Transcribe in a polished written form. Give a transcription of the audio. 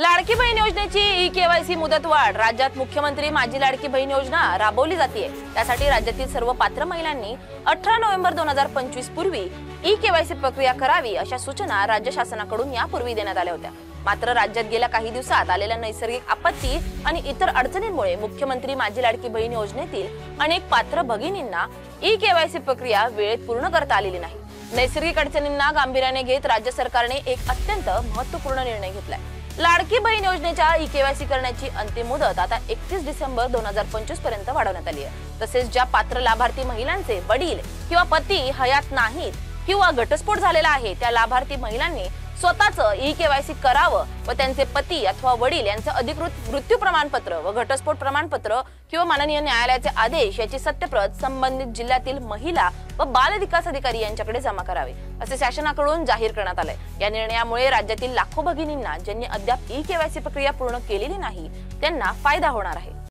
लाडकी बहीण योजनेची ई-केवायसी मुदतवाढ। राज्यात मुख्यमंत्री माझी लाडकी बहीण योजना राबवली जाते। त्यासाठी राज्यातील सर्व पात्र महिलांनी 18 नोव्हेंबर 2025 पूर्वी ई-केवायसी प्रक्रिया करावी अशा सूचना राज्य शासनाकडून यापूर्वी देण्यात आल्या होत्या। मात्र राज्यात गेल्या काही दिवसात आलेल्या नैसर्गिक आपत्ती आणि इतर अडचणींमुळे मुख्यमंत्री माझी लाडकी बहीण योजनेतील अनेक पात्र भगिनींना ई-केवायसी प्रक्रिया वेळेत पूर्ण करता आलेली नाही। नैसर्गिक अडचणींना गांभीर्याने घेत राज्य सरकारने एक अत्यंत महत्त्वपूर्ण निर्णय घेतलाय। लाडकी बहीण योजनेच्या ई-केवायसी करण्याची अंतिम मुदत आता 31 डिसेंबर 2025 पर्यंत वाढवण्यात आली आहे। तसेच ज्या पात्र लाभार्थी महिलांचे वडील किंवा पती हयात नाहीत किंवा घटस्फोट झालेला आहे त्या लाभार्थी महिलांनी स्वतःच ई-केवायसी करावं व त्यांचे पती अथवा वडील यांचे अधिकृत मृत्यू प्रमाणपत्र व घटस्फोट प्रमाणपत्र किंवा माननीय न्यायालयाचे आदेश याची सत्यप्रत संबंधित जिल्ह्यातील महिला व बाल विकास अधिकारी यांच्याकडे जमा करावे असे शासनाकडून जाहीर करण्यात आले। या निर्णयामुळे राज्यातील लाखो भगिनींना ज्यांनी अद्याप ई-केवायसी प्रक्रिया पूर्ण केलेली नाही त्यांना फायदा होणार आहे।